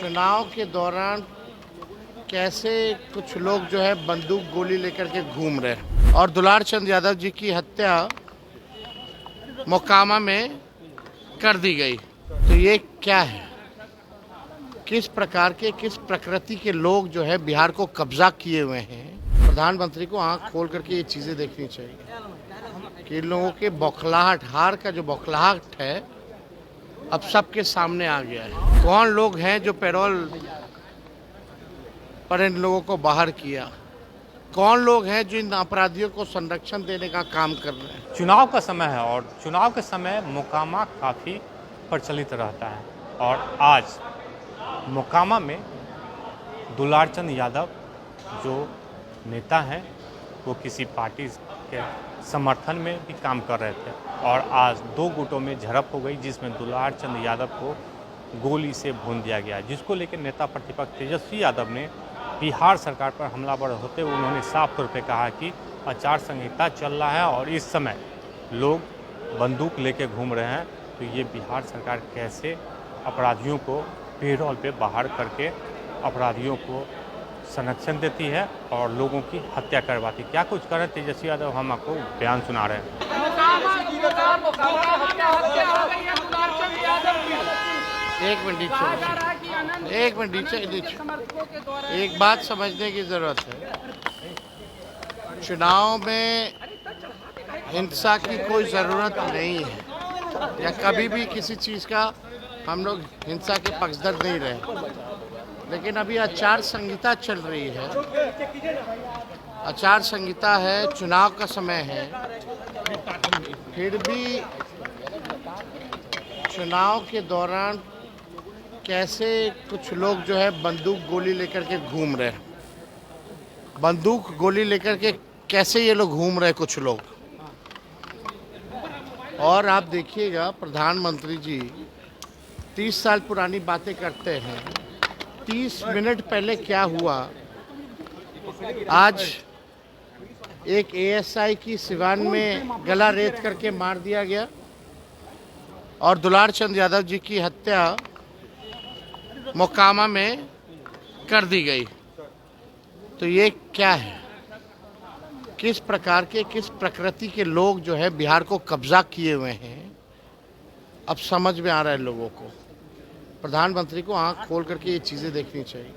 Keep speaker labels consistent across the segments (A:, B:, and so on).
A: चुनाव के दौरान कैसे कुछ लोग जो है बंदूक गोली लेकर के घूम रहे हैं और दुलार चंद यादव जी की हत्या मोकामा में कर दी गई। तो ये क्या है, किस प्रकार के किस प्रकृति के लोग जो है बिहार को कब्जा किए हुए हैं। प्रधानमंत्री को आंख खोल करके ये चीज़ें देखनी चाहिए कि इन लोगों के बौखलाहट, हार का जो बौखलाहट है अब सबके सामने आ गया है। कौन लोग हैं जो पैरोल पर इन लोगों को बाहर किया, कौन लोग हैं जो इन अपराधियों को संरक्षण देने का काम कर रहे हैं।
B: चुनाव का समय है और चुनाव के समय मोकामा काफ़ी प्रचलित रहता है और आज मोकामा में दुलारचंद यादव जो नेता हैं वो किसी पार्टी के समर्थन में भी काम कर रहे थे और आज दो गुटों में झड़प हो गई जिसमें दुलारचंद यादव को गोली से भून दिया गया, जिसको लेकर नेता प्रतिपक्ष तेजस्वी यादव ने बिहार सरकार पर हमलावर होते हुए उन्होंने साफ तौर पे कहा कि आचार संहिता चल रहा है और इस समय लोग बंदूक लेके घूम रहे हैं, तो ये बिहार सरकार कैसे अपराधियों को पेरोल पे बाहर करके अपराधियों को संरक्षण देती है और लोगों की हत्या करवाती। क्या कुछ कर रहे तेजस्वी यादव, हम आपको बयान सुना रहे हैं।
A: एक मिनट नीचे एक बात समझने की जरूरत है। चुनाव में हिंसा की कोई ज़रूरत नहीं है या कभी भी किसी चीज़ का हम लोग हिंसा के पक्षधर नहीं रहे, लेकिन अभी आचार संहिता चल रही है। आचार संहिता है, चुनाव का समय है, फिर भी चुनाव के दौरान कैसे कुछ लोग जो है बंदूक गोली लेकर के घूम रहे हैं। बंदूक गोली लेकर के कैसे ये लोग घूम रहे हैं कुछ लोग। और आप देखिएगा प्रधानमंत्री जी 30 साल पुरानी बातें करते हैं। 30 मिनट पहले क्या हुआ, आज एक एएसआई की सिवान में गला रेत करके मार दिया गया और दुलार चंद यादव जी की हत्या मोकामा में कर दी गई। तो ये क्या है, किस प्रकार के किस प्रकृति के लोग जो है बिहार को कब्जा किए हुए हैं अब समझ में आ रहा है लोगों को। प्रधानमंत्री को आंख खोल करके ये चीज़ें देखनी चाहिए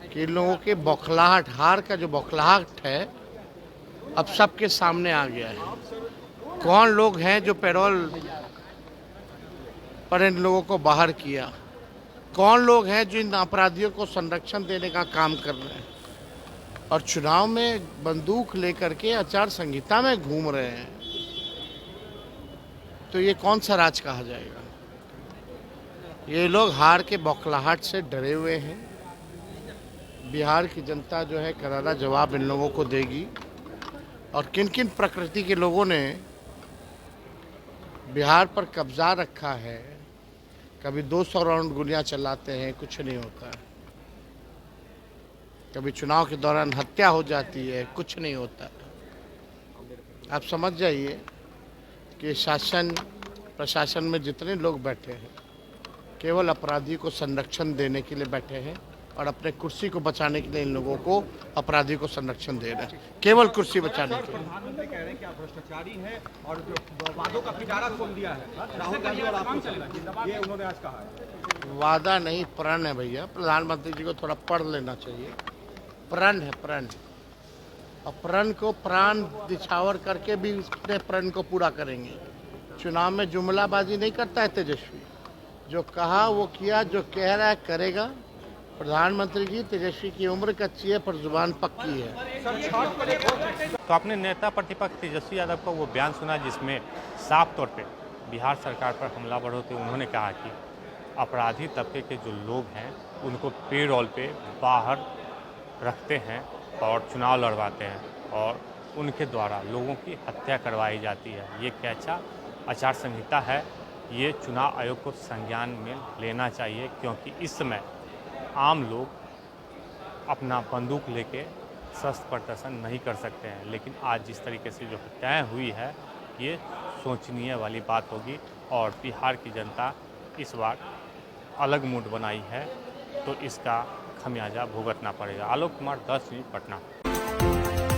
A: कि इन लोगों के बौखलाहट, हार का जो बौखलाहट है अब सबके सामने आ गया है। कौन लोग हैं जो पैरोल पर इन लोगों को बाहर किया, कौन लोग हैं जो इन अपराधियों को संरक्षण देने का काम कर रहे हैं और चुनाव में बंदूक लेकर के आचार संहिता में घूम रहे हैं। तो ये कौन सा राज कहा जाएगा। ये लोग हार के बौखलाहट से डरे हुए हैं। बिहार की जनता जो है करारा जवाब इन लोगों को देगी और किन किन प्रकृति के लोगों ने बिहार पर कब्जा रखा है। कभी 200 राउंड गोलियां चलाते हैं, कुछ नहीं होता है। कभी चुनाव के दौरान हत्या हो जाती है, कुछ नहीं होता है। आप समझ जाइए कि शासन प्रशासन में जितने लोग बैठे हैं केवल अपराधी को संरक्षण देने के लिए बैठे हैं और अपने कुर्सी को बचाने के लिए इन लोगों को अपराधी को संरक्षण दे रहे हैं, केवल कुर्सी बचाने के लिए।
C: प्रधानमंत्री कह रहे हैं कि आप भ्रष्टाचारी हैं और जो वादों का पिटारा खोल दिया है राहुल गांधी और आपको, ये उन्होंने आज कहा है।
A: वादा नहीं, प्रण है भैया। प्रधानमंत्री जी को थोड़ा पढ़ लेना चाहिए। प्रण है, प्रण। और प्रण को प्राण दिछावर करके भी उसने प्रण को पूरा करेंगे। चुनाव में जुमलाबाजी नहीं करता है तेजस्वी, जो कहा वो किया, जो कह रहा है करेगा। प्रधानमंत्री जी, तेजस्वी की उम्र कच्ची है पर जुबान पक्की है।
B: तो आपने नेता प्रतिपक्ष तेजस्वी यादव का वो बयान सुना जिसमें साफ तौर पे बिहार सरकार पर हमलावर होते उन्होंने कहा कि अपराधी तबके के जो लोग हैं उनको पेरोल पे बाहर रखते हैं और चुनाव लड़वाते हैं और उनके द्वारा लोगों की हत्या करवाई जाती है। ये कैसा आचार संहिता है, ये चुनाव आयोग को संज्ञान में लेना चाहिए, क्योंकि इस समय आम लोग अपना बंदूक लेके शस्त्र प्रदर्शन नहीं कर सकते हैं। लेकिन आज जिस तरीके से जो हत्याएँ हुई है ये सोचनीय वाली बात होगी और बिहार की जनता इस बार अलग मूड बनाई है तो इसका खमियाजा भुगतना पड़ेगा। आलोक कुमार, 10 न्यूज़, पटना।